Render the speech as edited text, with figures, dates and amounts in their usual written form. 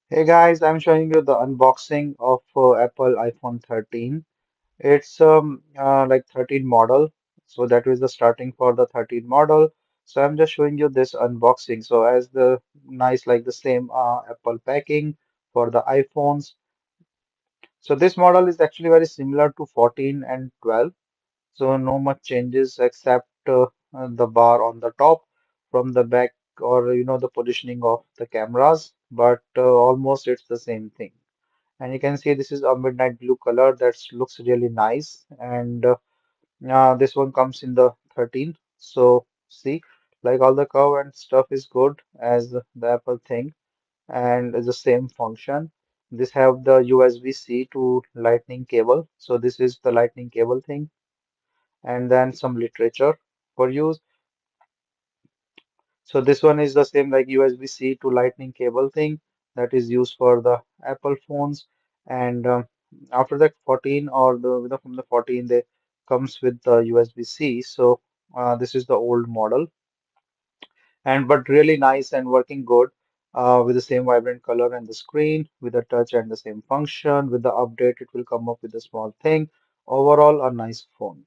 Hey guys, I'm showing you the unboxing of Apple iPhone 13. It's like 13 model, so that is the starting for the 13 model. So I'm just showing you this unboxing. So as the nice like the same Apple packing for the iPhones. So this model is actually very similar to 14 and 12. So no much changes except the bar on the top from the back or the positioning of the cameras, but almost it's the same thing. And you can see this is a midnight blue color that looks really nice. And this one comes in the 13. So see, like all the curve and stuff is good as the Apple thing and is the same function. This have the USB-C to lightning cable. So this is the lightning cable thing, and then some literature for use. So this one is the same like USB-C to lightning cable thing that is used for the Apple phones. And after that 14 or from the 14 they comes with the USB-C. So this is the old model and but really nice and working good with the same vibrant color and the screen with the touch and the same function. With the update, it will come up with a small thing. Overall, a nice phone.